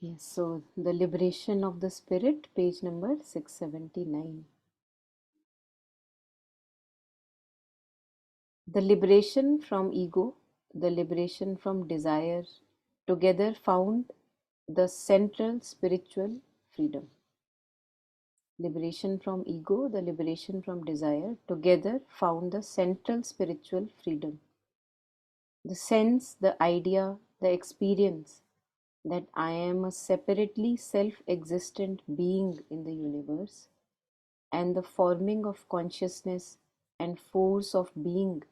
Yes, so the liberation of the spirit, page number 679. The liberation from ego, the liberation from desire, together found the central spiritual freedom. Liberation from ego, the liberation from desire, together found the central spiritual freedom. The sense, the idea, the experience that I am a separately self-existent being in the universe, and the forming of consciousness and force of being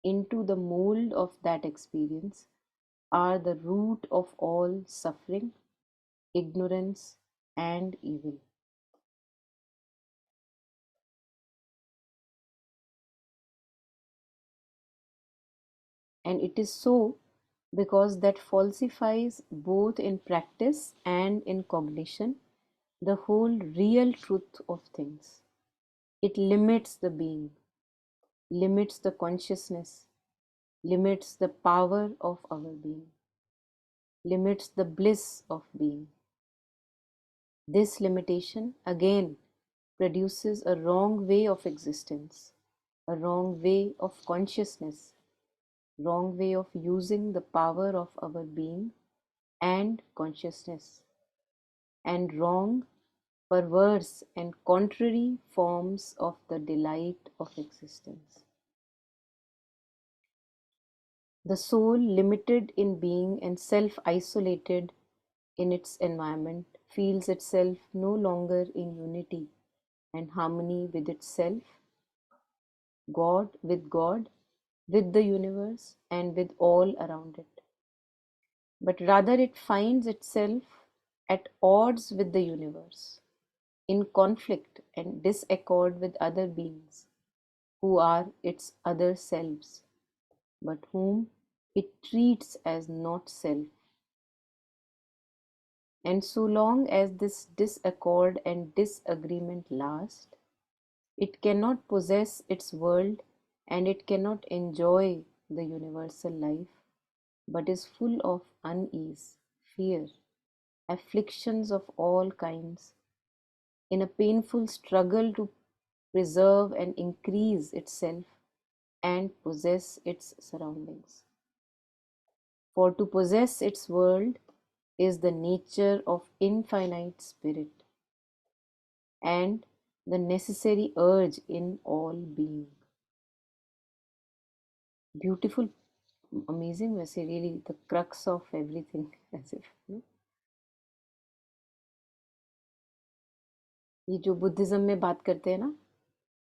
into the mold of that experience are the root of all suffering, ignorance, and evil. And it is so because that falsifies both in practice and in cognition the whole real truth of things. It limits the being, limits the consciousness, limits the power of our being, limits the bliss of being. This limitation again produces a wrong way of existence, a wrong way of consciousness, wrong way of using the power of our being and consciousness, and wrong, perverse, and contrary forms of the delight of existence. The soul, limited in being and self-isolated in its environment, feels itself no longer in unity and harmony with itself, God, with the universe, and with all around it. But rather it finds itself at odds with the universe, in conflict and disaccord with other beings who are its other selves, but whom it treats as not self. And so long as this disaccord and disagreement last, it cannot possess its world and it cannot enjoy the universal life, but is full of unease, fear, afflictions of all kinds, in a painful struggle to preserve and increase itself and possess its surroundings. For to possess its world is the nature of infinite spirit and the necessary urge in all being. Beautiful, amazing, वैसे really the crux of everything, as if ये जो Buddhism में बात करते हैं ना,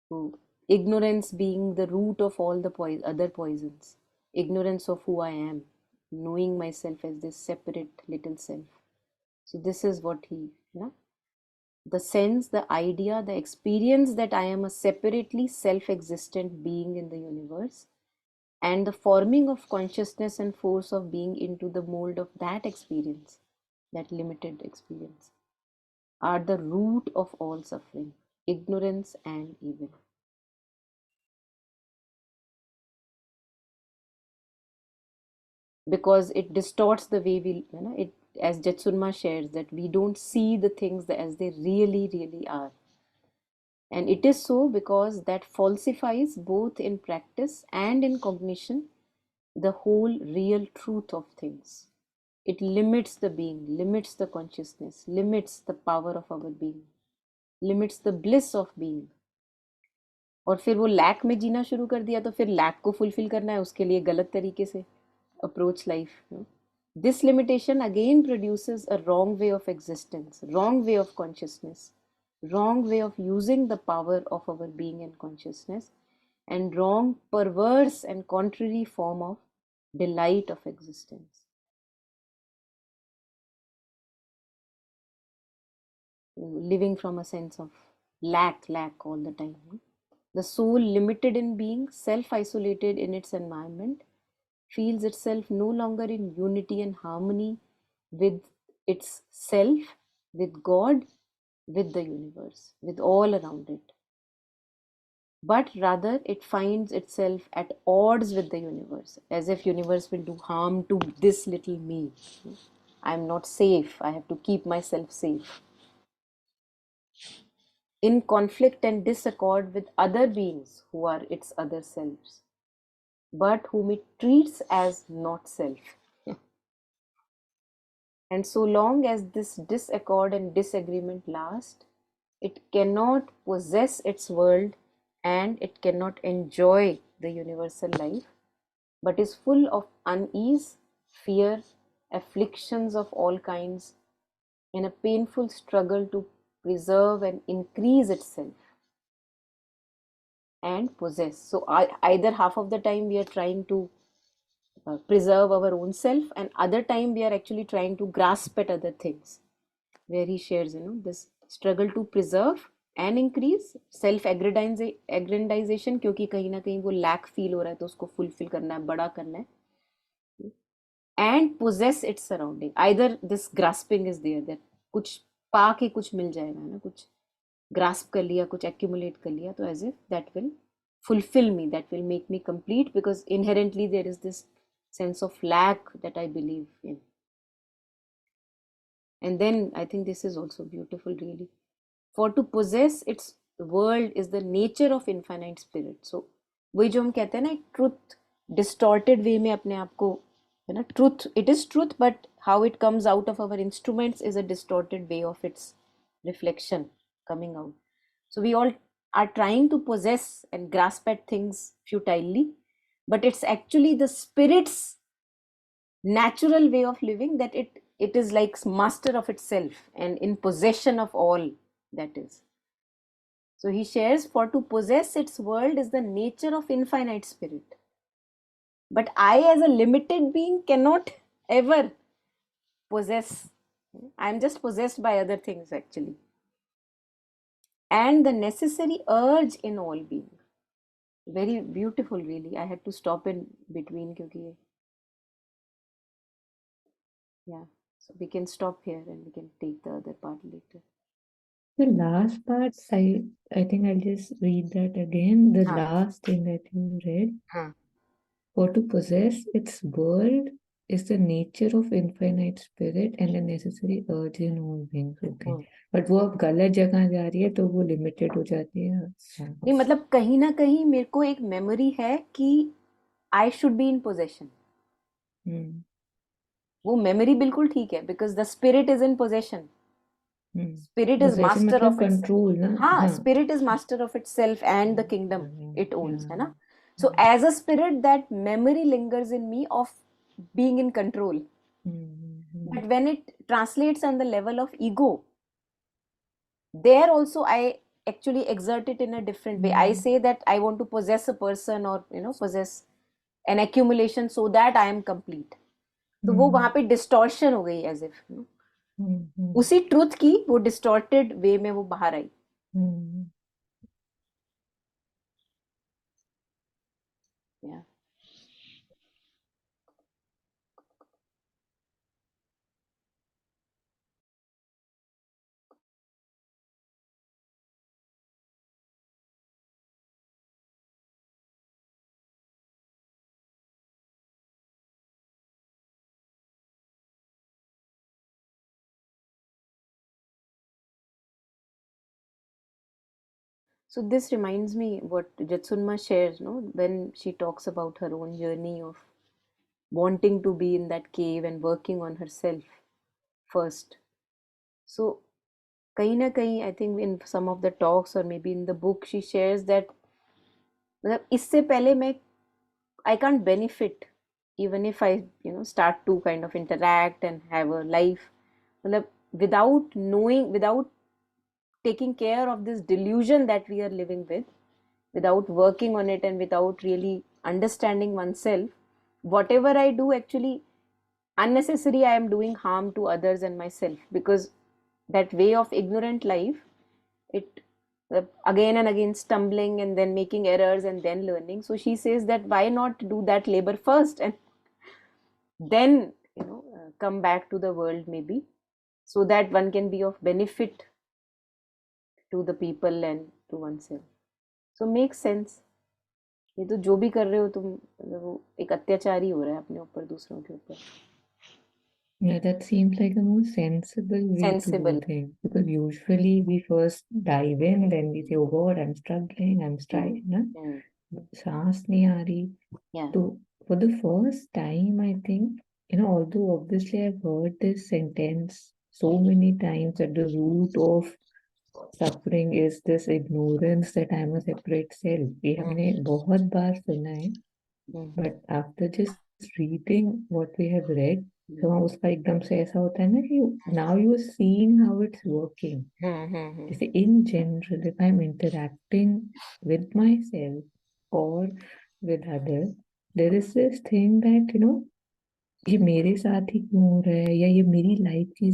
तो ignorance being the root of all the other poisons, ignorance of who I am, knowing myself as this separate little self. So this is what he, the sense, the idea, the experience that I am a separately self-existent being in the universe, and the forming of consciousness and force of being into the mold of that experience, that limited experience, are the root of all suffering, ignorance, and evil. Because it distorts the way we, it, as Jetsunma shares, that we don't see the things as they really, really are. And it is so because that falsifies both in practice and in cognition the whole real truth of things. It limits the being, limits the consciousness, limits the power of our being, limits the bliss of being. और फिर वो lack में जीना शुरू कर दिया तो फिर lack को फुलफिल करना है, उसके लिए गलत तरीके से approach life. This limitation again produces a wrong way of existence, wrong way of consciousness, wrong way of using the power of our being and consciousness, and wrong, perverse, and contrary form of delight of existence. Living from a sense of lack all the time. The soul, limited in being, self-isolated in its environment, feels itself no longer in unity and harmony with its self, with God, with the universe, with all around it. But rather it finds itself at odds with the universe, as if universe will do harm to this little me. I'm not safe. I have to keep myself safe. In conflict and disaccord with other beings who are its other selves, but whom it treats as not self. And so long as this disaccord and disagreement last, it cannot possess its world and it cannot enjoy the universal life, but is full of unease, fear, afflictions of all kinds, in a painful struggle to preserve and increase itself and possess. So either half of the time we are trying to preserve our own self, and other time we are actually trying to grasp at other things, where he shares, this struggle to preserve and increase self aggrandization, क्योंकि कहीं ना कहीं वो lack feel हो रहा है तो उसको fulfill करना है, बड़ा करना है, and possess its surrounding. Either this grasping is there, that कुछ पा के कुछ मिल जाएगा ना, कुछ grasp कर लिया, कुछ accumulate कर लिया, तो as if that will fulfill me, that will make me complete, because inherently there is this sense of lack that I believe in. And then I think this is also beautiful, really. For to possess its world is the nature of infinite spirit. So वही जो हम कहते हैं ना, एक truth distorted way में अपने आप को, है ना, truth, it is truth, but how it comes out of our instruments is a distorted way of its reflection coming out. So we all are trying to possess and grasp at things futilely, but it's actually the spirit's natural way of living, that it is like master of itself and in possession of all that is. So he shares, for to possess its world is the nature of infinite spirit, but I as a limited being cannot ever possess. I'm just possessed by other things actually, and the necessary urge in all being. Very beautiful, really. I had to stop in between क्योंकि yeah, so we can stop here and we can take the other part later. The last part, I think I'll just read that again. The last thing that you read. For to possess its world is the nature of infinite spirit and a necessary urge in all beings. Okay. But वो अब गलत जगह जा रही है तो वो limited हो जाती है. नहीं, मतलब कहीं ना कहीं मेरे को एक मेमोरी है कि I should be in possession. वो मेमोरी बिल्कुल ठीक है, because the spirit is in possession. Spirit is master of control ना. हाँ, spirit is master of itself and the kingdom it owns, है ना. So as a spirit, that memory lingers in me of being in control. But when it translates on the level of ego, there also I actually exert it in a different way. I say that I want to possess a person, or possess an accumulation so that I am complete. तो वो वहां पे distortion हो गई, as if उसी truth की वो distorted वे में वो बाहर आई. Yeah. So this reminds me what Jetsunma shares, when she talks about her own journey of wanting to be in that cave and working on herself first. So kahin na kahin, I think in some of the talks or maybe in the book, she shares that मतलब इससे पहले मैं I can't benefit even if I start to kind of interact and have a life, मतलब without knowing, without taking care of this delusion that we are living with, without working on it and without really understanding oneself, whatever I do actually unnecessary, I am doing harm to others and myself, because that way of ignorant life, it again and again stumbling and then making errors and then learning. So she says that why not do that labor first and then come back to the world, maybe, so that one can be of benefit to the people and to oneself. So makes sense. ये तो जो भी कर रहे हो तुम, वो एक अत्याचार ही हो रहा है अपने ऊपर, दूसरों के ऊपर. Yeah, that seems like a more sensible way to do sensible. things, because usually we first dive in, then we say, "Oh God, I'm struggling, I'm struggling." ना? सांस नहीं आ रही. या. So for the first time, I think, although obviously I've heard this sentence so many times, that the root of suffering is this ignorance that I'm a separate self. ये हमने बहुत बार सुना है. But after just reading what we have read, तो वहाँ उसका एकदम से ऐसा होता है ना कि now you are seeing how it's working. जैसे in general, if I'm interacting with myself or with others, there is this thing that, ये मेरे साथ ही क्यों हो रहा है, या ये मेरी लाइफ की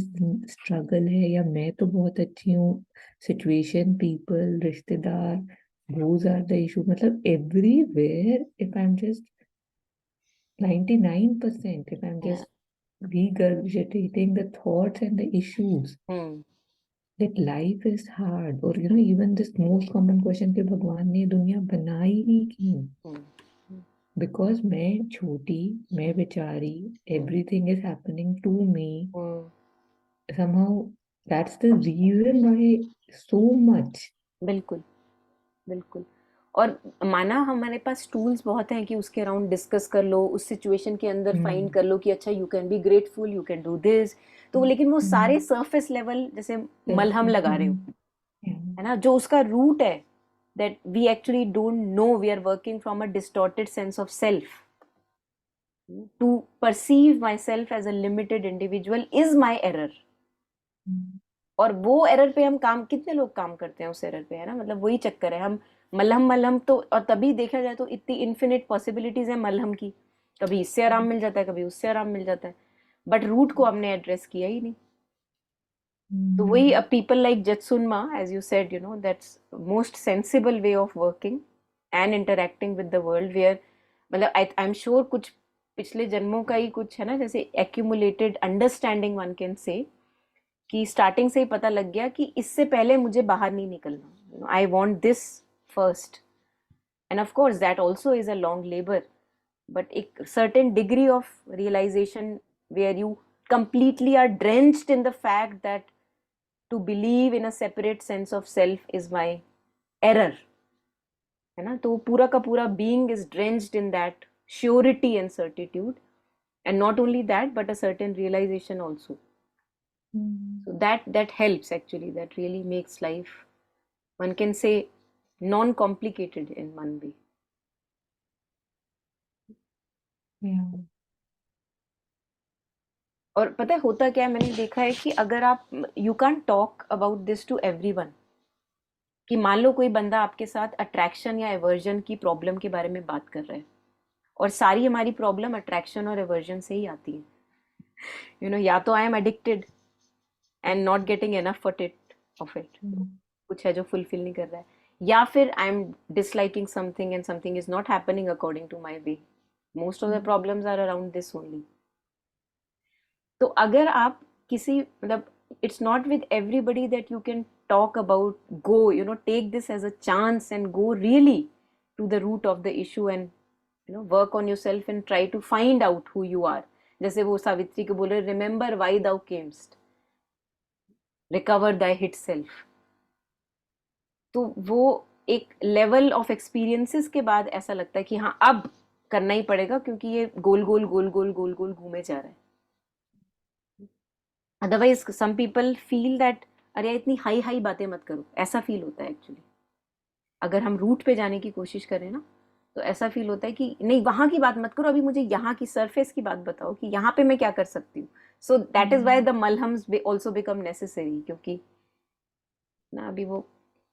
स्ट्रगल है, या मैं तो बहुत अच्छी हूँ. सिचुएशन, पीपल, रिश्तेदार, those are the issue. मतलब everywhere, if I'm just 99%, if I'm just regurgitating the thoughts and the issues, that life is hard, or even this most common question कि भगवान ने दुनिया बनाई ही क्यों? Because मैं छोटी, मैं बेचारी, everything is happening to me. Somehow that's the reason why so much. बिल्कुल, बिल्कुल. और माना हमारे पास टूल्स बहुत हैं कि उसके अराउंड डिस्कस कर लो, उस सिचुएशन के अंदर फाइंड कर लो कि अच्छा you can be grateful, you can do this. तो लेकिन वो सारे सरफेस लेवल जैसे मलहम लगा रहे हो, है ना, जो उसका रूट है, that we actually don't know we are working from a distorted sense of self. To perceive myself as a limited individual is my error. और वो एरर पे हम काम, कितने लोग काम करते हैं उस एरर पे, है ना, मतलब वही चक्कर है. हम मलहम मलहम तो, और तभी देखा जाए तो इतनी इन्फिनिट पॉसिबिलिटीज है मलहम की. कभी इससे आराम मिल जाता है, कभी उससे आराम मिल जाता है, बट रूट को हमने एड्रेस किया ही नहीं. तो वही people like Jetsunma, as you said, that's most sensible way of working and interacting with the world, where मतलब आई एम श्योर कुछ पिछले जन्मों का ही कुछ है ना, जैसे accumulated understanding one can say, कि स्टार्टिंग से ही पता लग गया कि इससे पहले मुझे बाहर नहीं निकलना. I want this first. And of course that also is a long labour, but एक certain degree of realisation where you completely are drenched in the fact that to believe in a separate sense of self is my error, है ना. तो पूरा का पूरा being is drenched in that surety and certitude, and not only that but a certain realization also. So that helps actually, that really makes life, one can say, non complicated in one way. Yeah. और पता है होता क्या है, मैंने देखा है कि अगर आप, you can talk about this to everyone, कि मान लो कोई बंदा आपके साथ अट्रैक्शन या एवर्जन की प्रॉब्लम के बारे में बात कर रहा है, और सारी हमारी प्रॉब्लम अट्रैक्शन और एवर्जन से ही आती है. या तो I am addicted and not getting enough of it, कुछ है जो फुलफिल नहीं कर रहा है, या फिर I am disliking something and something is not happening according to my way. Most of the problems are around this only. तो अगर आप किसी, मतलब it's not with everybody that you can talk about, go, take this as a chance and go really to the root of the issue, and work on yourself and try to find out who you are. जैसे वो सावित्री को बोले, remember why thou camest, recover thy hid self. तो वो एक level of experiences के बाद ऐसा लगता है कि हाँ अब करना ही पड़ेगा, क्योंकि ये गोल गोल गोल गोल गोल गोल घूमे जा रहा है. Otherwise some people feel that अरे इतनी हाई हाई बातें मत करो, ऐसा फील होता है एक्चुअली. अगर हम रूट पे जाने की कोशिश करें ना, तो ऐसा फील होता है कि नहीं वहां की बात मत करो, अभी मुझे यहाँ की सरफेस की बात बताओ कि यहाँ पे मैं क्या कर सकती हूँ. So that is why the मलहम्स ऑल्सो बिकम नेसेसरी, क्योंकि ना अभी वो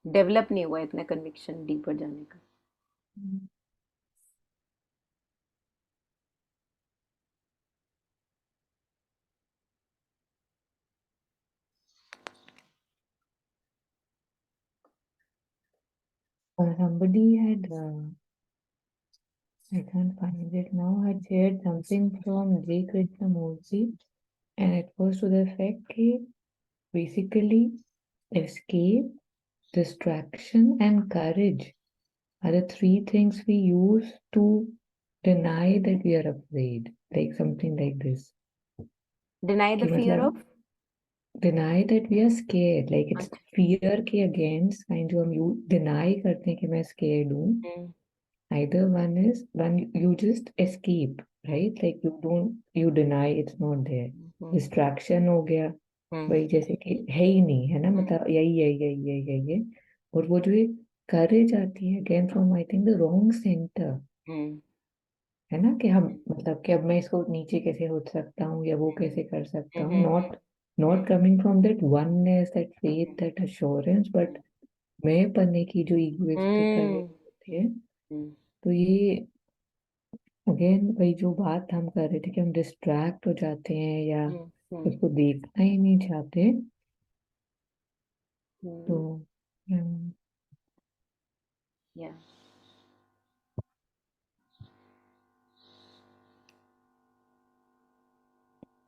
डेवलप नहीं हुआ इतना कन्विक्शन डीपर जाने का. Somebody had, I can't find it now, had shared something from J. Krishnamurti, and it was to the effect that basically escape, distraction, and courage are the three things we use to deny that we are afraid, like something like this. Deny कि the fear मतलब of. deny that we are scared, like it's अच्छा. fear के against kind जो हम you deny करते हैं कि मैं scared हूँ. हम्म. Either one is when you just escape, right? Like you deny it's not there. Hmm. Distraction हो गया, हम्म. वही जैसे कि है ही नहीं है ना, मतलब यही यही यही यही यही है. और वो जो ये करे जाती है again from I think the wrong centre, hmm. है ना, कि हम मतलब कि अब मैं इसको नीचे कैसे हो सकता हूँ या वो कैसे कर सकता हूँ, hmm. Not not coming from that oneness, that faith, that assurance, but मैं पन्ने की जो इगोइस्टिक वाली हम्म. होती है. हम्म. तो ये अगेन वही जो बात हम कर रहे थे कि हम डिस्ट्रैक्ट हो जाते हैं या हम्म. उसको देखना ही नहीं चाहते. तो hmm. Yeah.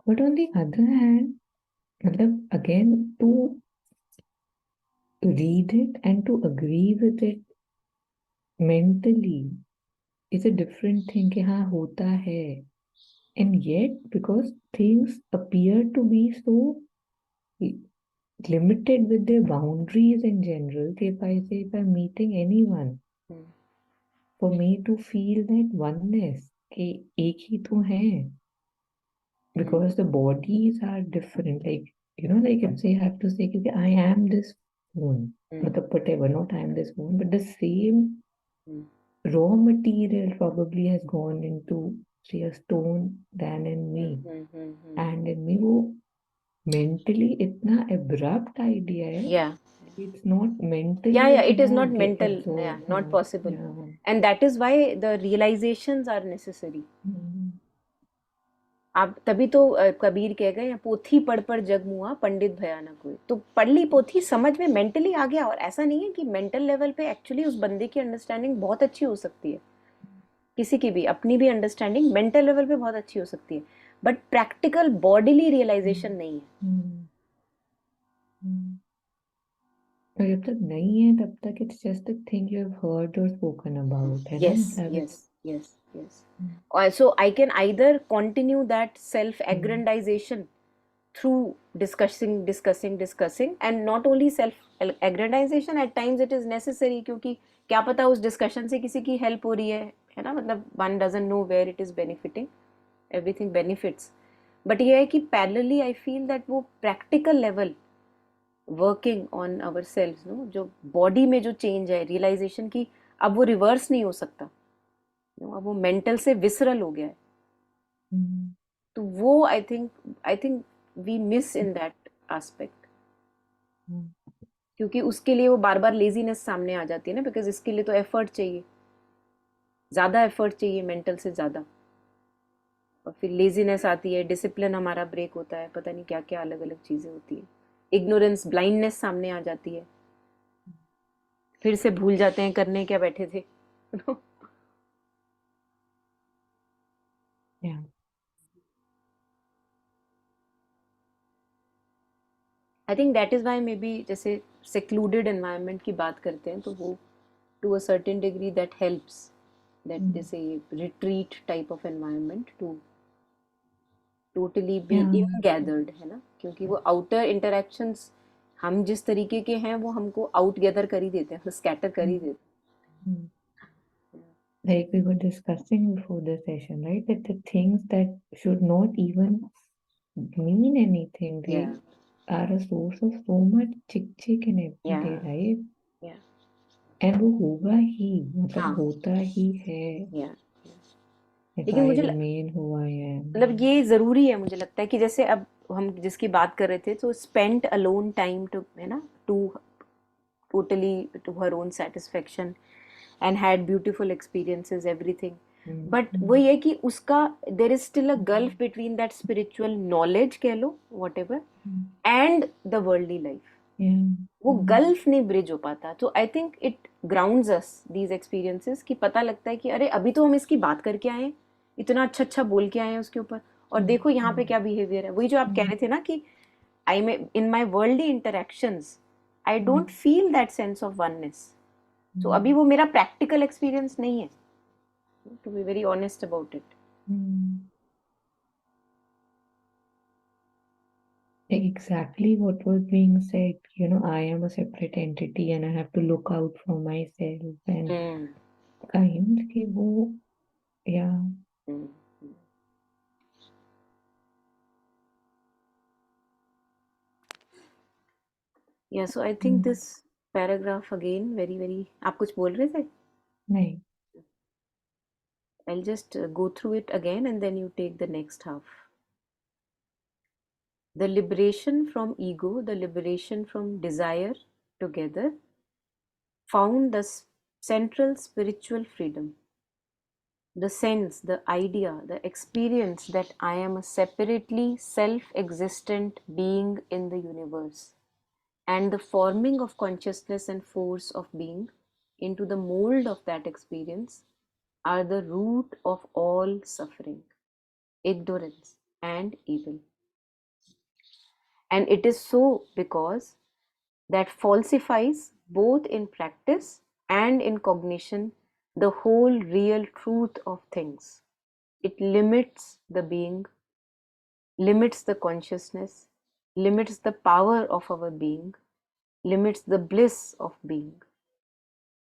But on the other hand, मतलब again to read it and to agree with it mentally is a different thing कि हाँ होता है. And yet because things appear to be so limited with their boundaries in general, if I say if I'm meeting anyone, for me to feel that oneness कि एक ही तो है, because the bodies are different, like like if say I have to say कि I am this phone, मतलब whatever, not I am this phone, but the same raw material probably has gone into say a stone than in me, and in me वो mentally इतना abrupt idea है. Yeah. It's not mentally, Yeah, I it is not cannot get mental. Yeah, absorbed. not possible. Yeah. And that is why the realizations are necessary. Mm, आप तभी तो कबीर कह गए पोथी पढ़ पढ़ जग मुआ पंडित भयानक हुए. तो पढ़ ली पोथी, समझ में मेंटली आ गया. और ऐसा नहीं है कि मेंटल लेवल पे एक्चुअली उस बंदे की अंडरस्टैंडिंग बहुत अच्छी हो सकती है, किसी की भी अपनी भी अंडरस्टैंडिंग मेंटल लेवल पे बहुत अच्छी हो सकती है, but practical bodily realization mm, नहीं है. mm, mm. और जब तक नहीं है तब तक it's just the thing you have heard और स्पोकन अबाउट, है ना, Yes, मतलब yes, it's. yes, yes. So I can either continue that self-aggrandization through discussing, and not only self-aggrandization, at times it is necessary, क्योंकि क्या पता उस discussion से किसी की help हो रही है ना, मतलब one doesn't know where it is benefiting, everything benefits. But ये है कि parallelly I feel that वो practical level working on our self no, जो बॉडी में जो चेंज है रियलाइजेशन की, अब वो रिवर्स नहीं हो सकता. अब वो मेंटल से विसरल हो गया है. तो वो I think we miss in that aspect, क्योंकि उसके लिए वो बार बार लेजीनेस सामने आ जाती है ना, बिकॉज इसके लिए तो एफर्ट चाहिए, ज़्यादा एफर्ट चाहिए मेंटल से ज़्यादा. और फिर लेजीनेस आती है, डिसिप्लिन हमारा ब्रेक होता है, पता नहीं क्या क्या अलग अलग चीज़ें होती है, इग्नोरेंस ब्लाइंडनेस सामने आ जाती है, फिर से भूल जाते हैं करने क्या बैठे थे. Yeah. I think that is why maybe जैसे सेक्लूडेड एनवायरनमेंट की बात करते हैं तो वो to a certain degree that helps, that जैसे retreat type of environment to totally be yeah. In gathered, है ना, क्योंकि वो आउटर इंटरेक्शंस हम जिस तरीके के हैं वो हमको आउट गैदर कर ही देते हैं, स्कैटर कर ही देते Like we were discussing before the session, right? That the things that should not even mean anything, हैं. they are a source of so much chick in या. everyday life. या. And वो होगा ही, मतलब हाँ. होता ही है. या. If लेकिन I मुझे remain who I मतलब am. ये ज़रूरी है, मुझे लगता है कि जैसे अब हम जिसकी बात कर रहे थे, तो स्पेंट अलोन टाइम टू, है ना, to totally to her own satisfaction and had beautiful experiences, everything. But वही है कि उसका there is still a gulf between that spiritual knowledge कह लो whatever and the worldly life. Yeah. वो gulf नहीं bridge हो पाता. तो I think it grounds us these experiences, कि पता लगता है कि अरे अभी तो हम इसकी बात करके आए हैं, इतना अच्छा अच्छा बोल के आए हैं उसके ऊपर, और देखो यहाँ पे क्या बिहेवियर है. वही जो आप कह रहे थे ना कि I may in my worldly interactions I don't feel that sense of oneness. So अभी वो मेरा प्रैक्टिकल एक्सपीरियंस नहीं है, to be very honest about it. Exactly what was being said. I am a separate entity and I have to look out for myself and kind कि वो, yeah. Yeah, so I think this paragraph again very very. आप कुछ बोल रहे थे? नहीं. I'll just go through it again and then you take the next half. The liberation from ego, the liberation from desire together found the central spiritual freedom. The sense, the idea, the experience that I am a separately self existent being in the universe, and the forming of consciousness and force of being into the mold of that experience are the root of all suffering, ignorance, and evil. And it is so because that falsifies both in practice and in cognition the whole real truth of things. It limits the being, limits the consciousness, limits the power of our being, limits the bliss of being.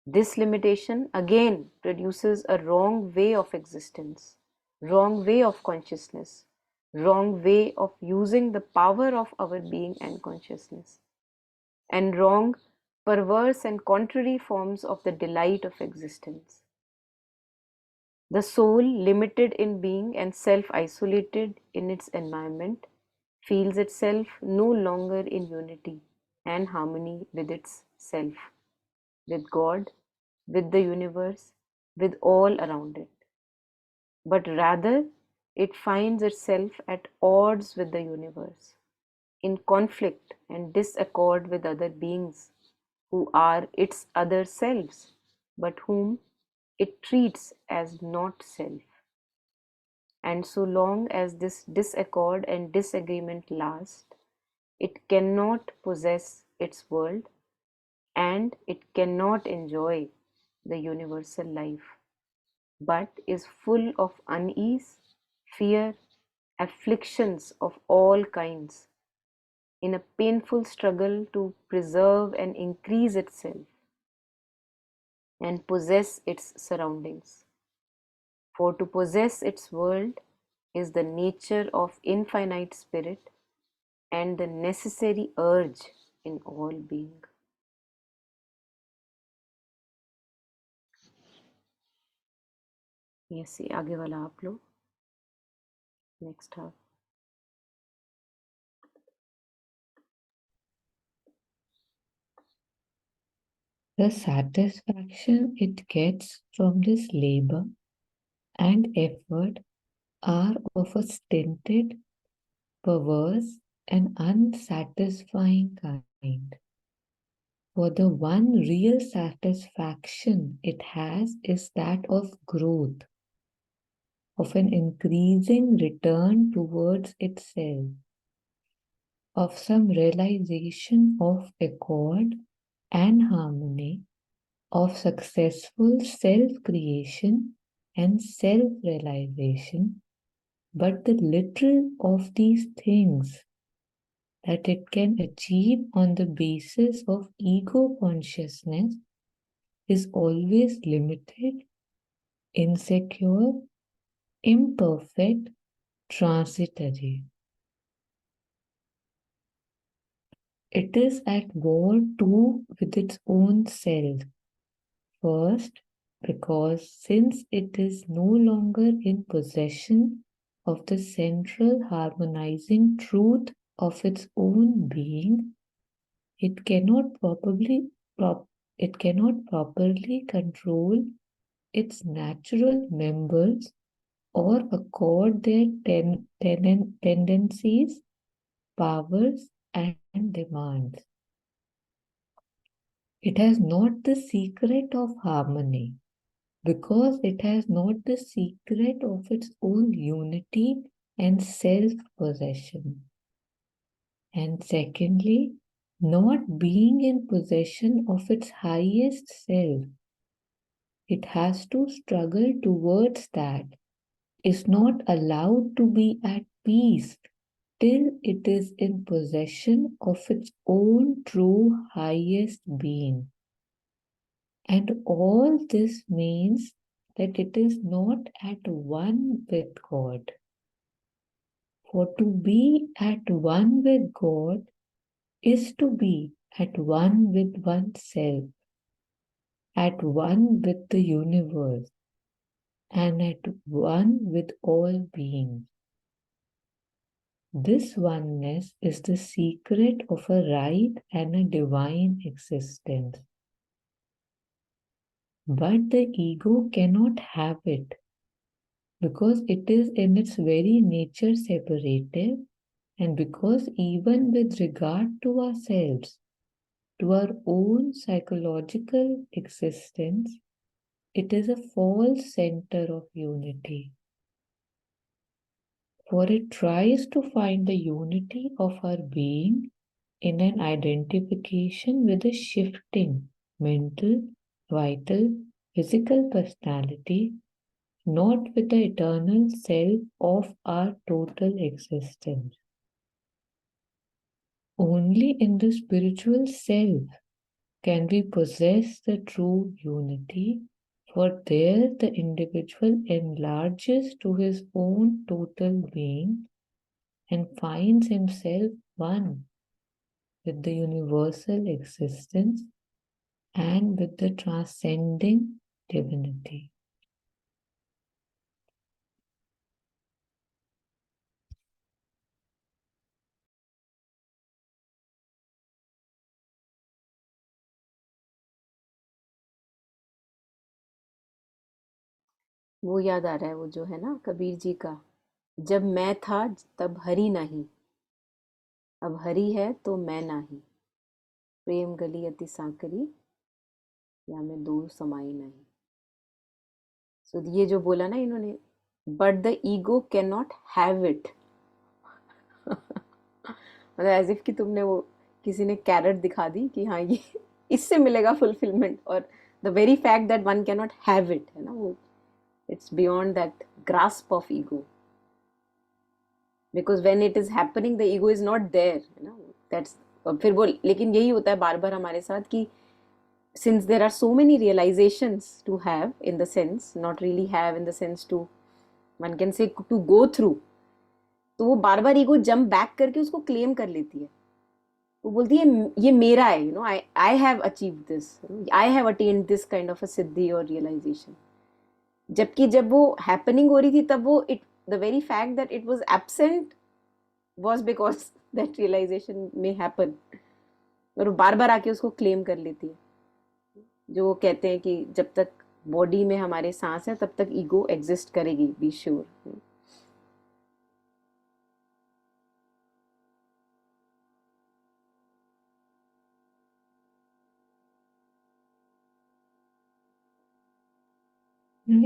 This limitation again produces a wrong way of existence, wrong way of consciousness, wrong way of using the power of our being and consciousness, and wrong, perverse, and contrary forms of the delight of existence. The soul, limited in being and self isolated in its environment, feels itself no longer in unity and harmony with its self, with God, with the universe, with all around it, but rather it finds itself at odds with the universe, in conflict and disaccord with other beings who are its other selves, but whom it treats as not self. And so long as this disaccord and disagreement last, it cannot possess its world and it cannot enjoy the universal life, but is full of unease, fear, afflictions of all kinds, in a painful struggle to preserve and increase itself and possess its surroundings. For to possess its world is the nature of infinite spirit and the necessary urge in all being. Yes, ये आगे वाला आप लो. Next half. The satisfaction it gets from this labor and effort are of a stinted, perverse, and unsatisfying kind. For the one real satisfaction it has is that of growth, of an increasing return towards itself, of some realization of accord and harmony, of successful self creation and self realization. But the little of these things that it can achieve on the basis of ego consciousness is always limited, insecure, imperfect, transitory. It is at war too with its own self. First, because since it is no longer in possession of the central harmonizing truth of its own being, it cannot it cannot properly control its natural members or accord their tendencies, powers, and demands. It has not the secret of harmony because it has not the secret of its own unity and self possession. And secondly, not being in possession of its highest self, it has to struggle towards that, is not allowed to be at peace till it is in possession of its own true highest being. And all this means that it is not at one with God. For to be at one with God is to be at one with oneself, at one with the universe, and at one with all beings. This oneness is the secret of a right and a divine existence. But the ego cannot have it because it is in its very nature separative, and because even with regard to ourselves, to our own psychological existence, it is a false center of unity. For it tries to find the unity of our being in an identification with a shifting mental, vital, physical personality, not with the eternal self of our total existence. Only in the spiritual self can we possess the true unity, for there the individual enlarges to his own total being and finds himself one with the universal existence and with the transcending divinity. वो याद आ रहा है, वो जो है ना कबीर जी का, जब मैं था तब हरि नहीं, अब हरि है तो मैं नाही, प्रेम गली अति सांकरी, या मैं दूर समाई नहीं। सो ये जो बोला ना इन्होंने, but the ego can not have it, मतलब एज इफ कि तुमने वो किसी ने कैरेट दिखा दी कि हाँ ये इससे मिलेगा फुलफिलमेंट, और the very fact that one can not have it है ना, वो it's beyond that grasp of ego, because when it is happening the ego is not there है ना, दैट्स, और फिर वो, लेकिन यही होता है बार बार हमारे साथ कि since there are so many realizations to have, in the sense, not really have in the sense to, one can say to go through, तो वो बार बार ईगो जंप बैक करके उसको क्लेम कर लेती है, वो बोलती है ये मेरा है, you know, I have achieve this, I have attend this kind of a siddhi और रियलाइजेशन। जबकि जब वो हैपनिंग हो रही थी तब वो it, the very fact that it was absent was because that realization में हैपन, और वो बार बार आके उसको क्लेम कर लेती है। जो वो कहते हैं कि जब तक बॉडी में हमारे सांस है तब तक ईगो एग्जिस्ट करेगी, be sure.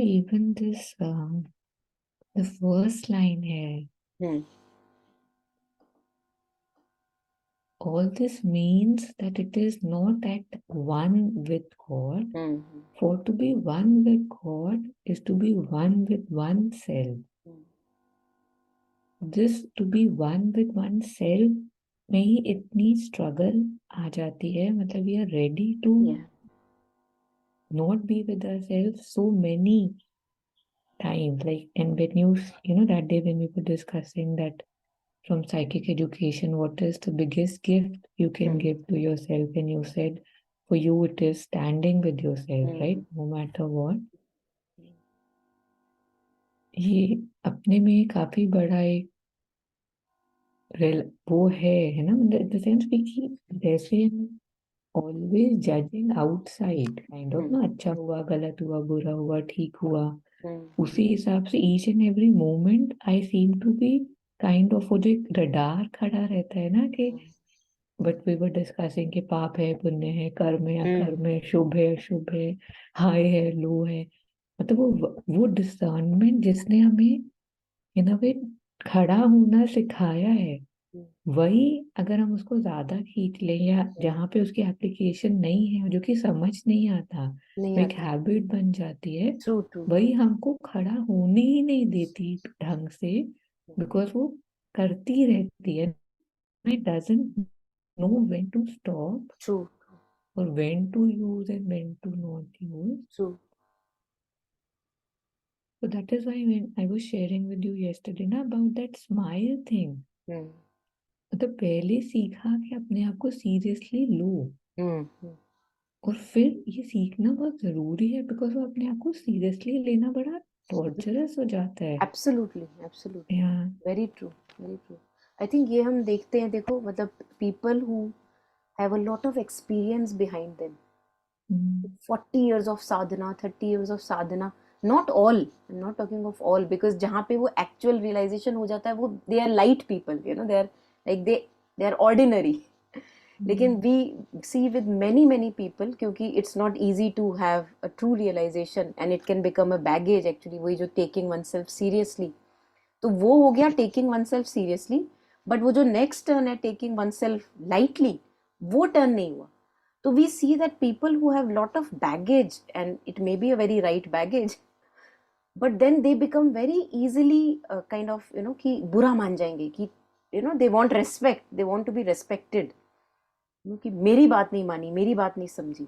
Even this, the first line here, all this means that it is not at one with God. For to be one with God is to be one with oneself. This to be one with oneself में ही इतनी struggle आ जाती है, मतलब we are ready to not be with ourselves so many times. Like, and when you know, that day when we were discussing that from psychic education, what is the biggest gift you can give to yourself? And you said, for you, it is standing with yourself, right? No matter what. ये अपने में काफी बड़ा एक वो है ना, in the sense कि जैसे हम always judging outside kind of ना, अच्छा हुआ, गलत हुआ, बुरा हुआ, ठीक हुआ, उसी हिसाब से each and every moment I seem to be kind of, वो जो एक रडार खड़ा रहता है ना कि, बट वी वर डिस्कसिंग कि पाप है, पुण्य है, कर्म है, अकर्म है, शुभ है, अशुभ है, हाई है, लो है, मतलब वो डिसर्नमेंट जिसने हमें इन अ वे खड़ा होना सिखाया है, वही अगर हम उसको ज्यादा खींच लें या जहाँ पे उसकी एप्लीकेशन नहीं है, जो कि समझ नहीं आता, वो एक हैबिट बन जाती है, वही हमको खड़ा होने ही नहीं देती ढंग से, बिकॉज वो करती रहती है. It doesn't know when to stop True. or when to use and when to not use. True. So that is why when I was sharing with you yesterday ना about that smile thing, मतलब पहले सीखा कि अपने आप को seriously लो, और फिर ये सीखना बहुत जरूरी है बिकॉज वो अपने आप को सीरियसली लेना बड़ा टॉर्चरस हो जाता है. Absolutely, absolutely. Yeah. Very true, very true. I think ये हम देखते हैं, देखो मतलब people who have a lot of experience behind them. 40 years of sadhana, 30 years of sadhana. Not all, I'm not talking of all, because जहाँ पे वो actual realization हो जाता है वो they are light people, you know, they are like they are ordinary. लेकिन we see with many many people, क्योंकि it's not easy to have a true realization and it can become a baggage actually, वही जो taking oneself seriously. तो वो हो गया taking one self seriously, but वो जो नेक्स्ट टर्न है टेकिंग वन सेल्फ लाइटली, वो टर्न नहीं हुआ. तो we see that people who have lot of baggage, and it may be a very right baggage, but then they become very easily kind of you know कि बुरा मान जाएंगे कि you know they want respect, they want to be respected, कि मेरी बात नहीं मानी, मेरी बात नहीं समझी,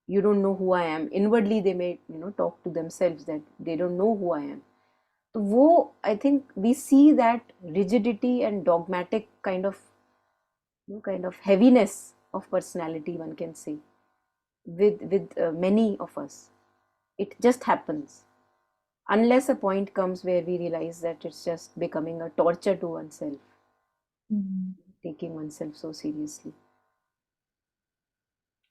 you don't know who I am. Inwardly they may you know talk to themselves that they don't know who I am. तो वो I think we see that rigidity and dogmatic kind of heaviness of personality, one can say, with many of us. It just happens unless a point comes where we realize that it's just becoming a torture to oneself, taking oneself so seriously.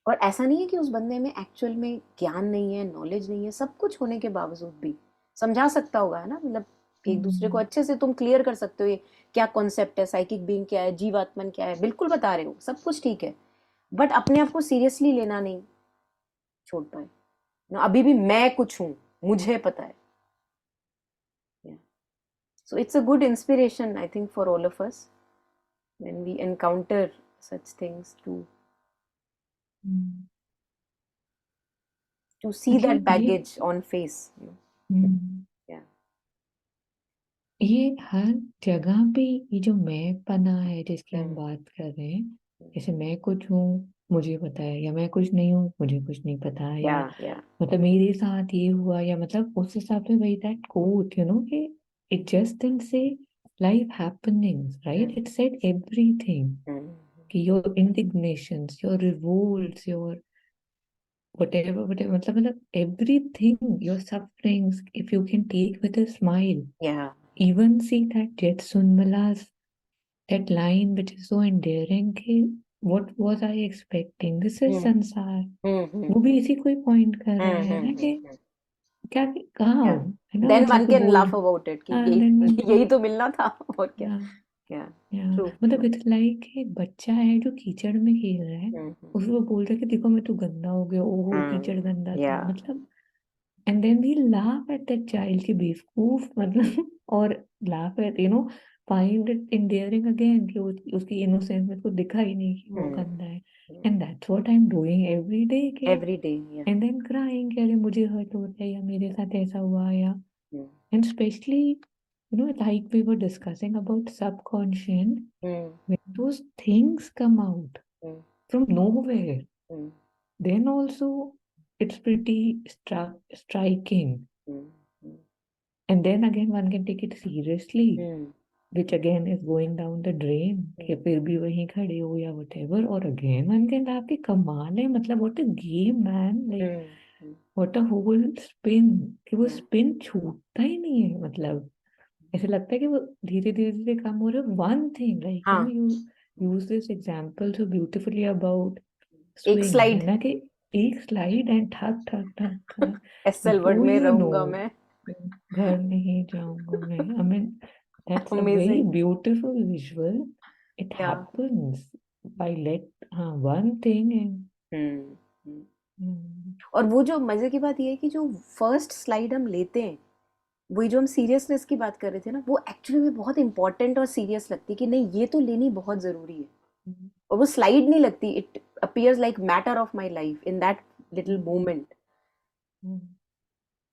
और ऐसा नहीं है कि उस बंदे में actual में ज्ञान नहीं है, नॉलेज नहीं है, सब कुछ होने के बावजूद भी समझा सकता होगा, है ना, मतलब एक दूसरे को अच्छे से तुम क्लियर कर सकते हो ये क्या कॉन्सेप्ट है, साइकिक बीइंग क्या है, जीवात्मन क्या है, बिल्कुल बता रहे हो, सब कुछ ठीक है, बट अपने आप को सीरियसली लेना नहीं छोड़ पाए ना, अभी भी मैं कुछ हूं, मुझे पता है. So it's a good inspiration I think for all of us when we encounter such things to see मतलब that baggage on face, you know. Yeah. ये हर जगह पे ये जो मैं पना है जिसकी हम Hmm. बात कर रहे हैं, जैसे मैं कुछ हूँ मुझे पता है, या मैं कुछ नहीं हूँ मुझे कुछ नहीं पता, या Yeah, yeah. मतलब मेरे साथ ये हुआ, या मतलब उस हिसाब से वही दैट कोट यू नो कि it just didn't say life happenings, right, it said everything, Hmm. कि your indignations, your revolts, your whatever मतलब everything, your sufferings, if you can take with a smile. Yeah. Even see that Jet Sunmala's that line which is so endearing कि what was I expecting, this is Hmm. संसार. Hmm. Hmm. वो भी इसी को point कर रहा Hmm. है Hmm. ना Hmm. कि Hmm. क्या कहाँ हो, Yeah. है ना, Then मतलब one कि can बोल, laugh about it कि हाँ यही then one यही can, तो मिलना था और क्या. yeah. Yeah. Yeah. True. मतलब True. इट्स लाइक एक बच्चा है जो कीचड़ में खेल रहा है, Hmm. उसको बोल रहा है कि देखो मैं तू गंदा हो गया, ओहो Hmm. कीचड़ गंदा था, Yeah. मतलब and then we laugh at that child की बेवकूफ मतलब और laugh at find it endearing again कि उसकी innocence में उसको दिखा ही नहीं कि वो Hmm. गंदा है. Yeah. And that's what I'm doing every day के, Every day. Yeah. and then crying कि अरे मुझे hurt होता है, या मेरे साथ ऐसा हुआ, या Hmm. and especially like we were discussing about subconscious, Hmm. when those things come out Hmm. from nowhere, Hmm. then also it's pretty striking. Hmm. Hmm. And then again one can take it seriously, Hmm. which again is going down the drain कि फिर भी वहीं खड़े हो या whatever, और again one can laugh कि कमाल है, मतलब what a game man, like Hmm. Hmm. what a whole spin, कि वो Yeah. spin छूटता ही नहीं है, मतलब ऐसे लगता है कि वो धीरे धीरे धीरे कम हो रहा है. One thing like हाँ. you use this example so beautifully about एक swing, है स्लाइड ना, कि एक स्लाइड एंड ठक ठक ठक ठक, एसएल वर्ड बिफोर में यू नो रहूंगा मैं. घर नहीं जाऊंगा मैं, I mean that's a very amazing. beautiful visual. It या. happens by one thing and hmm. mm, और वो जो मजे की बात ये है कि जो फर्स्ट स्लाइड हम लेते हैं, वही जो हम सीरियसनेस की बात कर रहे थे ना, वो एक्चुअली में बहुत इंपॉर्टेंट और सीरियस लगती है कि नहीं ये तो लेनी बहुत जरूरी है. mm, और वो स्लाइड नहीं लगती, it appears like matter of my life in that little mm, moment. mm.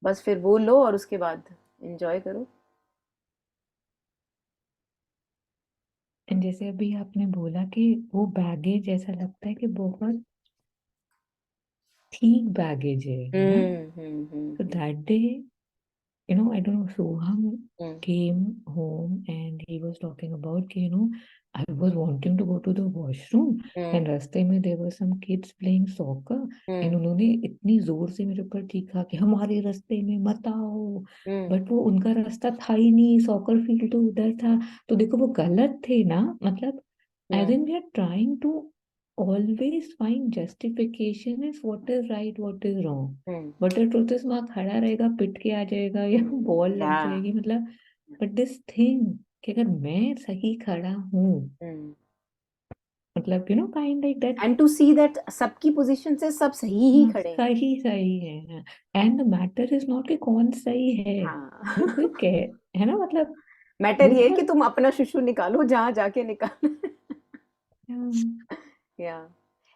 बस फिर वो लो और उसके बाद एंजॉय करो. एंड जैसे अभी आपने बोला कि वो बैगेज ऐसा लगता है कि बहुत ठीक बैगेज है ना? तो that day, I don't know, Soham came home and he was talking about, I was wanting to go to the washroom and रास्ते में there were some kids playing soccer and उन्होंने इतनी जोर से मेरे ऊपर चीखा कि हमारे रास्ते में मत आओ, बट वो उनका रास्ता था ही नहीं, सॉकर फील्ड तो उधर था। तो देखो वो गलत थे ना, मतलब I think we are trying to always find justification is what is right, what is wrong. But the truth is वहां खड़ा रहेगा, पिट के आ जाएगा या बॉल लग या जाएगी, मतलब बट दिस थिंग कि अगर मैं सही खड़ा हूँ, मतलब kind like that, and to see that सबकी पोजीशन से सब सही ही खड़े हैं। सही सही है। And the matter is not कि कौन सही है, हाँ वो कोई कह, है ना, मतलब मैटर वो ये है कि बहुत, तुम अपना शिशु निकालो जहां जाके निकालो। बिकॉज या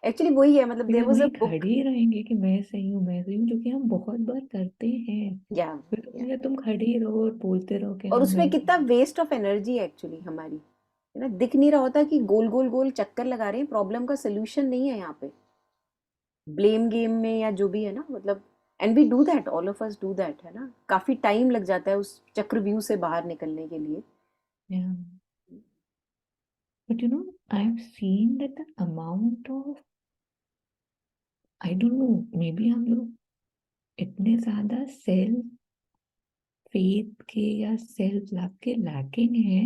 एक्चुअली वही है, मतलब देयर वाज अ वही बुक। खड़े ही रहेंगे कि मैं सही हूँ, मैं सही हूँ, जो कि हम बहुत बार करते हैं। या फिर तुम खड़े ही रहो और बोलते रहो कि और हाँ उसमें मैं कितना सही वेस्ट ऑफ एनर्जी है एक्चुअली हमारी, है ना। दिख नहीं रहा होता कि गोल गोल गोल चक्कर लगा रहे हैं, प्रॉब्लम का सोल्यूशन नहीं है यहाँ पे, ब्लेम गेम में या जो भी है ना, मतलब। And we do that, all of us do that, है ना। काफी टाइम लग जाता है उस चक्रव्यूह से बाहर निकलने के लिए। हूँ। But I've seen that the amount of, I don't know, maybe हम लोग इतने ज्यादा सेल्फ फेथ के या सेल्फ लव के लैकिंग है,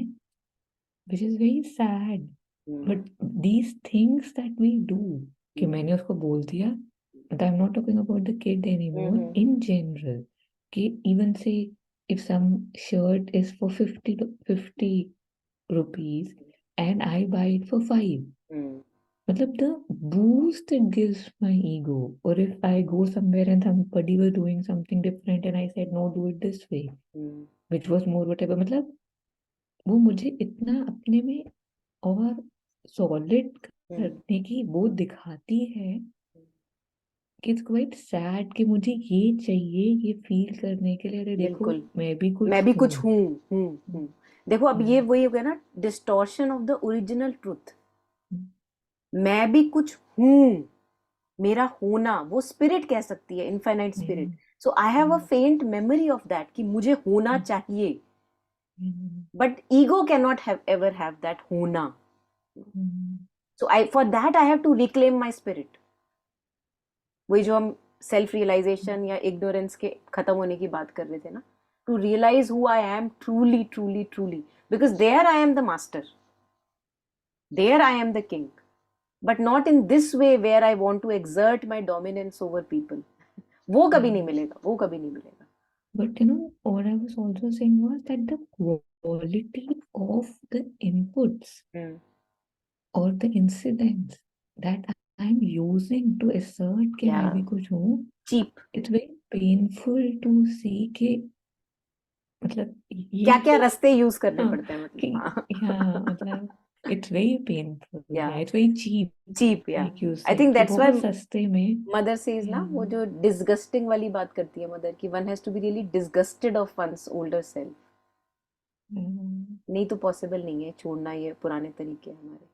which is very sad. But these things that we do, कि मैंने उसको बोल दिया, but I'm not talking about the kid anymore, in general, कि even say if some shirt is for 50 rupees and I buy it for 5, मतलब the boost it gives my ego. Or if I go somewhere and somebody was doing something different and I said no, do it this way, which was more whatever, मतलब वो मुझे इतना अपने में और solid करने की वो दिखाती है कि इट्स क्वाइट सैड कि मुझे ये चाहिए, ये फील करने के लिए, अरे देखो बिल्कुल, मैं भी कुछ मैं भी हूँ। कुछ हूँ। देखो अब ये वही हो गया ना, distortion of the original truth. मैं भी कुछ हूँ, मेरा होना, वो स्पिरिट कह सकती है, infinite spirit. So I have a faint memory of that कि मुझे होना चाहिए, but ego can not have ever have that होना। So I for that I have to reclaim my spirit. वही जो हम सेल्फ रियलाइजेशन या इग्नोरेंस के खत्म होने की बात कर रहे थे ना, to realise who I am truly truly truly, because there I am the master, there I am the king, but not in this way where I want to exert my dominance over people. वो कभी नहीं मिलेगा, वो कभी नहीं मिलेगा। But what I was also saying was that the quality of the inputs or the incidents that I'm using to assert कि या मैं भी कुछ हूँ, cheap, it's very painful to see कि मतलब ये क्या क्या रास्ते यूज करने हाँ, पड़ते हैं, कि मतलब हाँ। हाँ, मतलब it's very painful, या yeah, it's very cheap, cheap, या like you I said, think कि दैट्स वाई बहुत सस्ते में। मदर सेज ना, yeah, वो जो डिसगस्टिंग वाली बात करती है मदर की, one has to be really disgusted of one's older self. um, नहीं तो पॉसिबल नहीं है छोड़ना ये पुराने तरीके हमारे।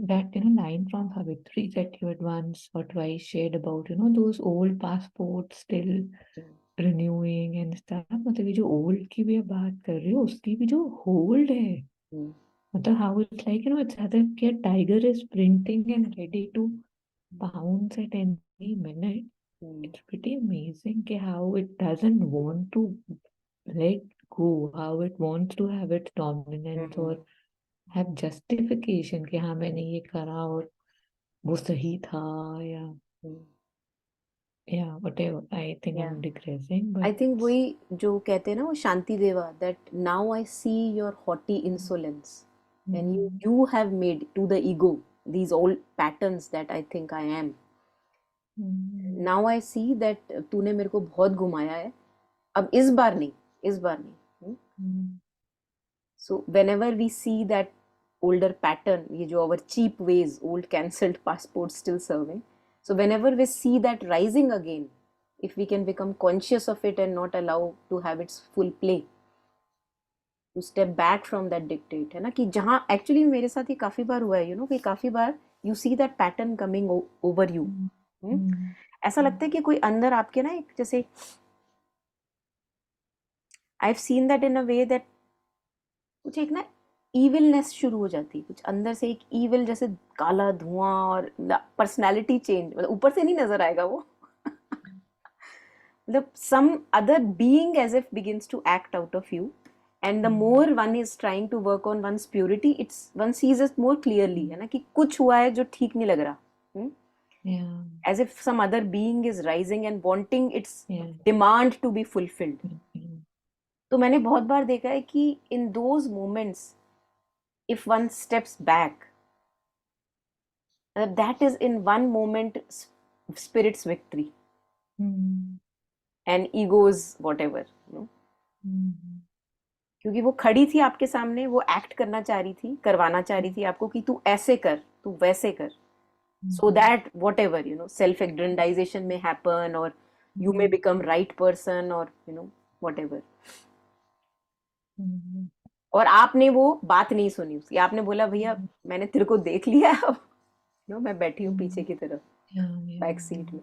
that line from Savitri that you had once or twice shared about those old passports still renewing and stuff, मतलब ये जो ओल्ड की भी आप बात कर रहे हो, उसकी भी जो होल्ड है, मतलब how it's like it's as if a tiger is sprinting and ready to pounce at any minute. It's pretty amazing कि how it doesn't want to let go, how it wants to have its dominance or have justification कि हाँ मैंने ये करा और वो सही था, या whatever. I think या I'm digressing, but I think वही जो कहते हैं ना वो Shantideva, that now I see your haughty insolence and mm, you have made to the ego these old patterns that I think I am. mm, Now I see that तूने मेरे को बहुत घुमाया है, अब इस बार नहीं, इस बार नहीं। mm, So whenever we see that older pattern, ये जो our cheap ways, old cancelled passports still serving, so whenever we see that rising again, if we can become conscious of it and not allow to have its full play, to step back from that dictate, है ना, कि जहाँ actually मेरे साथ ये काफी बार हुआ है, यू नो, कि काफी बार you see that pattern coming over you. ऐसा लगता है कि कोई अंदर आपके ना एक जैसे, I have seen that in a way that कुछ एक ना इविलनेस शुरू हो जाती है, कुछ अंदर से एक इविल, जैसे काला धुआं, और पर्सनैलिटी चेंज, मतलब ऊपर से नहीं नजर आएगा वो, मतलब some other being as if begins to act out of you, and the more one is trying to work on one's purity, it's one sees it more clearly, है ना, कि कुछ हुआ है जो ठीक नहीं लग रहा, Yeah. as if some other being is rising and wanting its demand to be fulfilled. तो मैंने बहुत बार देखा है कि in those moments, if one steps back, that is in one moment spirit's victory and ego's whatever, you know. क्योंकि वो खड़ी थी आपके सामने, वो एक्ट करना चाह रही थी, करवाना चाह रही थी आपको कि तू ऐसे कर, तू वैसे कर, so that whatever, you know, self aggrandization may happen, or you may become right person, or you know, whatever. और आपने वो बात नहीं सुनी उसकी, आपने बोला भैया मैंने तेरे को देख लिया, अब नो मैं बैठी हूँ पीछे की तरफ, बैक सीट में.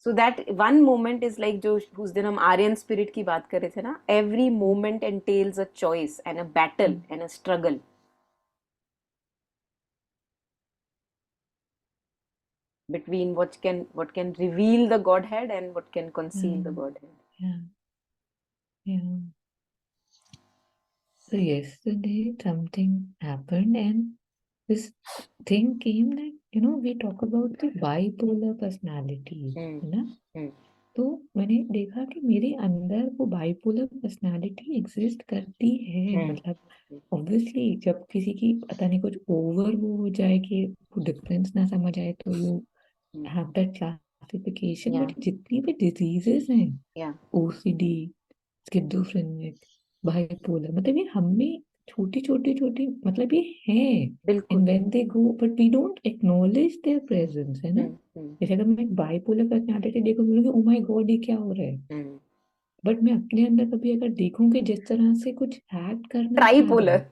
So that one moment is like, जो उस दिन हम आर्यन स्पिरिट की बात कर रहे थे ना, every moment एंटेल्स a choice and a battle and a struggle between what can reveal the Godhead and what can conceal the Godhead. Yeah. So yesterday something happened, and this thing came that, you know, we talk about the bipolar personalities, है ना? तो मैंने देखा कि मेरे अंदर वो bipolar personality exist करती है, मतलब ऑब्वियसली जब किसी की पता नहीं कुछ ओवर वो हो जाए कि वो डिफरेंस ना समझ आए, तो you have that classification, but जितनी भी डिजीजेस हैं, ओसीडी, स्किज़ोफ्रेनिक, बाइपोलर, मतलब ये हमें छोटी छोटी छोटी, मतलब ये हैं, and when they go but we don't acknowledge their presence, है ना? जैसे अगर मैं एक बाइपोलर पर्सनालिटी देखूं, बोलूंगी ओ माय गॉड ये क्या हो रहा है, बट मैं अपने अंदर कभी अगर देखूं कि जिस तरह से कुछ एक्ट करना चाह रहा है,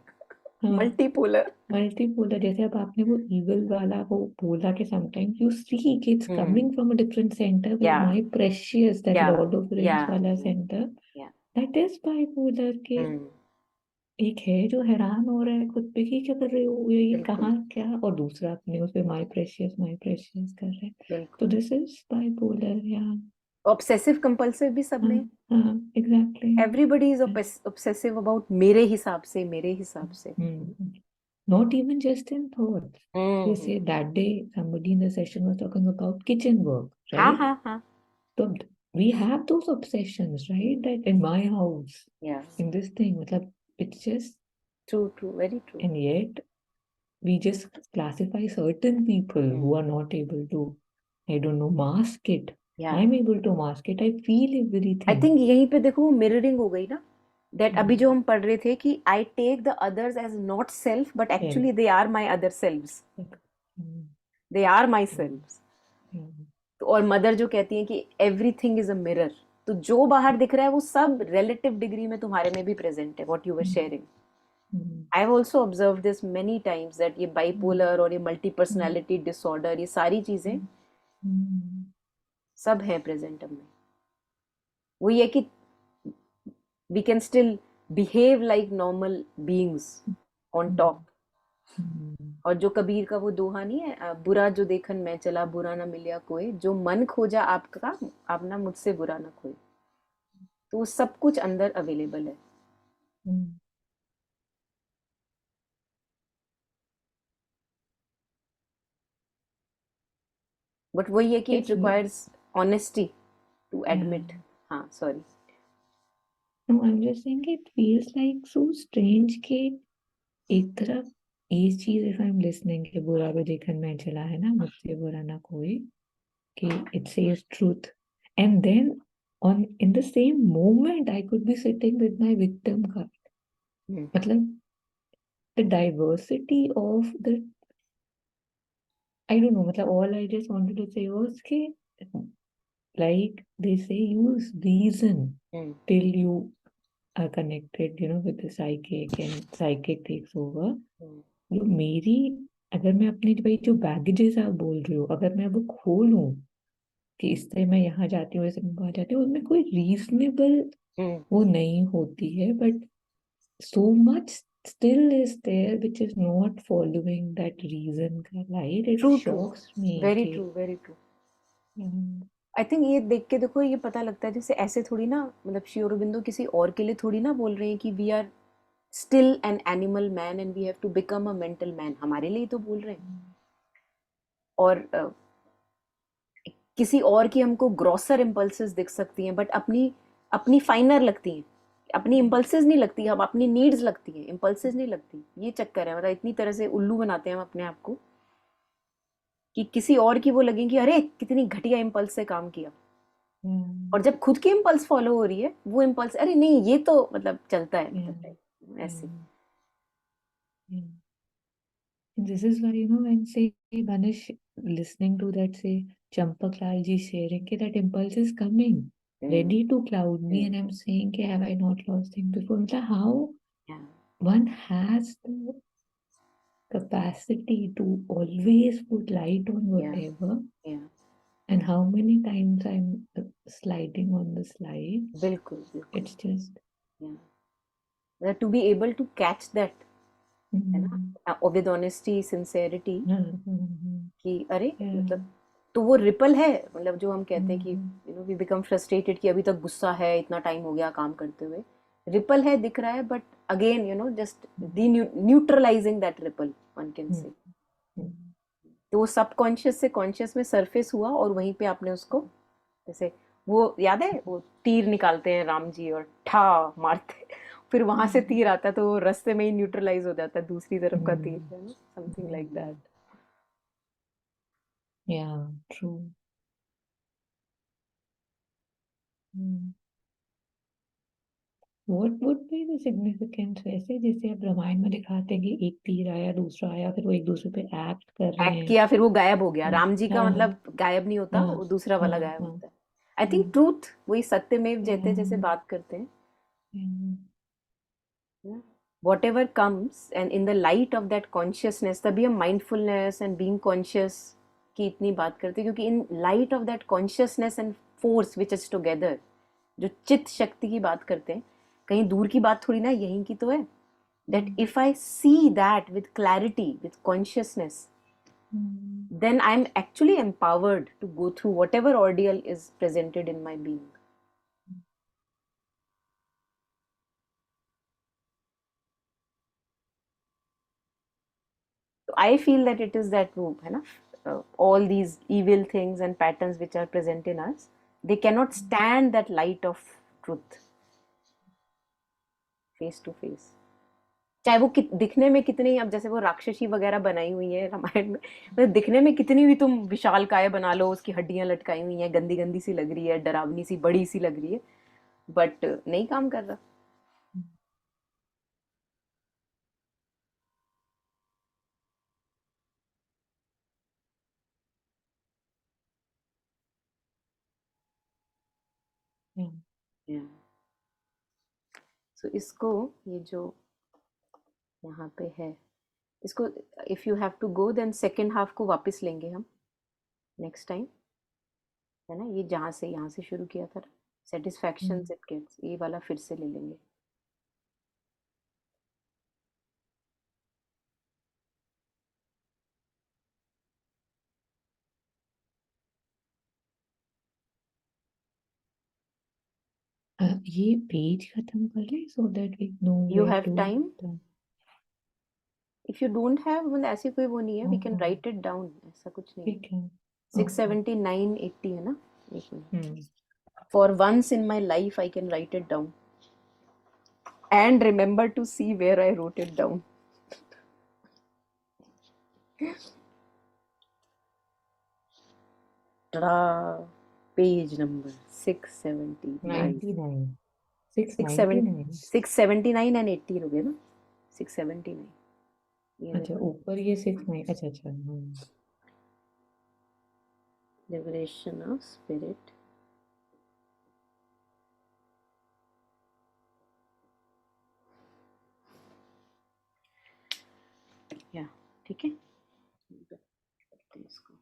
मल्टीपोलर, मल्टीपोलर, जैसे अब आपने वो इविल वाला वो बोला कि समटाइम्स यू सी कि it's coming from a different centre, with my precious, that Lord of rings वाला सेंटर, दैट इज बाइपोलर के एक है जो हैरान हो रहा है खुद पे कि क्या कर रहे हो, ये कहाँ क्या, और दूसरा अपने उस पे माय प्रेशियस कर रहे हैं, तो दिस इज बाइपोलर. या ऑब्सेसिव कंपल्सिव भी सब में, exactly, everybody is obsessive about मेरे हिसाब से, मेरे हिसाब से. Not even just in thoughts. You say that day somebody in the session was talking about kitchen work, right? So we have those obsessions, right? That in my house, in this thing, मतलब it's just true, very true. And yet we just classify certain people who are not able to, I don't know, mask it. I'm able to mask it. I feel everything. I think यहीं पे देखो mirroring हो गई ना, that अभी जो हम पढ़ रहे थे कि I take the others as not self, but actually they are my other selves. They are my selves. तो और मदर जो कहती हैं कि everything is a mirror, तो जो बाहर दिख रहा है वो सब relative degree में तुम्हारे में भी present है, what you were sharing. I have also observed this many times that ये bipolar और ये multi personality disorder, ये सारी चीजें सब हैं present हम में. वो ये कि we can still behave like normal beings on top. और जो कबीर का वो दोहा नहीं है, बुरा जो देखन मैं चला बुरा ना मिलिया कोई, जो मन खोजा आपका आप ना मुझसे बुरा ना कोई, तो सब कुछ अंदर अवेलेबल है. बट वही है कि it requires honesty to admit. हाँ sorry. No, I'm just saying it feels like so strange कि एक तरफ ये चीज, if I'm listening कि बुरा भी देखन मैं चला, है ना, मुझसे बुरा ना कोई, कि it says truth, and then in the same moment I could be sitting with my victim card. मतलब the diversity of the, I don't know, मतलब all I just wanted to say was कि like they say, use reason till you are connected, with the psychic and psychic takes over. जो मेरी अगर मैं अपनी भाई जो बैगेजेस आप बोल रहे हो, अगर मैं वो खोलूं कि इससे मैं यहाँ जाती हूँ, इससे मैं वहां जाती हूँ, उनमें कोई रीजनेबल वो नहीं होती है, but so much still is there which is not following that reason का, right? It true true, shocks me very कि true, very true. Hmm, I think ये देख के देखो, ये पता लगता है जैसे ऐसे थोड़ी ना, मतलब श्री अरबिंदो किसी और के लिए थोड़ी ना बोल रहे हैं कि we are still an animal man and we have to become a mental man, हमारे लिए ही तो बोल रहे हैं। और किसी और की हमको ग्रॉसर इम्पल्सेस दिख सकती हैं, बट अपनी अपनी फाइनर लगती हैं। अपनी इम्पल्सेस नहीं लगती, हम अपनी नीड्स लगती हैं, इम्पल्सेस नहीं लगती। ये चक्कर है, मतलब इतनी तरह से उल्लू बनाते हैं हम अपने आप को कि किसी और की वो लगेगी, अरे कितनी घटिया इम्पल्स से काम किया। और जब खुद की इम्पल्स फॉलो हो रही है, वो इम्पल्स अरे नहीं ये तो मतलब चलता है, मतलब ऐसे। This is why, when say Manish listening to that, say Champak Lal ji sharing that impulse is coming, ready to cloud me, and I'm saying, have I not lost things before? How one has the capacity to always put light on whatever, and how many times I'm sliding on the slide. बिल्कुल बिल्कुल, It's just to be able to catch that, है ना, with honesty sincerity, कि अरे मतलब, तो वो ripple है, मतलब जो हम कहते हैं कि वी बिकम फ्रस्ट्रेटेड कि अभी तक गुस्सा है, इतना टाइम हो गया काम करते हुए, रिपल है दिख रहा है, but again just D neutralising that ripple, one can say. तो वो सबकॉन्शियस से कॉन्शियस में सरफेस हुआ, और वहीं पे आपने उसको, जैसे वो याद है वो तीर निकालते हैं राम जी और ठा मारते, फिर वहां से तीर आता है तो वो रास्ते में ही न्यूट्रलाइज हो जाता है दूसरी तरफ का तीर, है ना, something like that. Yeah, true. What would be the significance वैसे, जैसे अब रामायण में दिखाते हैं कि एक तीर आया, दूसरा आया, फिर वो एक दूसरे पे एक्ट कर रहे एक्ट हैं। किया, फिर वो गायब हो गया, हाँ राम जी का हाँ मतलब गायब नहीं होता, हाँ वो दूसरा हाँ वाला गायब हाँ होता है। आई थिंक ट्रूथ, वही सत्यमेव जयते जैसे हाँ बात करते हैं, हाँ what ever comes and in the light of that consciousness, तभी हम माइंडफुलनेस एंड बीइंग कॉन्शियस की इतनी बात करते हैं, क्योंकि in light of that consciousness and force which is together, जो चित्त शक्ति की बात करते हैं, कहीं दूर की बात थोड़ी ना, यहीं की तो है। that if I see that with clarity, with consciousness, then I'm actually empowered to go through whatever ordeal is presented in my being. So I feel that it is that roop, है ना, all these evil things and patterns which are present in us, they cannot stand that light of truth face to face. चाहे वो दिखने में कितनी, अब जैसे वो राक्षसी वगैरह बनाई हुई है रामायण में, मतलब दिखने में कितनी भी तुम विशाल काय बना लो, उसकी हड्डियां लटकाई हुई हैं, गंदी गंदी सी लग रही है, डरावनी सी बड़ी सी लग रही है, बट नहीं काम कर रहा। सो इसको, ये जो यहाँ पे है, इसको, if you have to go then second half को वापस लेंगे हम नेक्स्ट टाइम, है ना, ये जहाँ से यहाँ से शुरू किया था, सेटिस्फैक्शन इट गेट्स, ये वाला फिर से ले लेंगे। ये पेज खत्म कर ले so that we know you where have to time, if you don't have, मतलब ऐसी कोई वो नहीं है, वी कैन हाँ, राइट इट डाउन, ऐसा कुछ नहीं है। ठीक है। 679 80 है ना, एक मिनट, for once in my life I can write it down and remember to see where I wrote it down. Page number 679, 99 six seven 699। 679 and 80 हो गए ना, 679, ये अच्छा, देखो, ऊपर ये 69, अच्छा लिबरेशन ऑफ स्पिरिट या ठीक है, करते हैं इसको।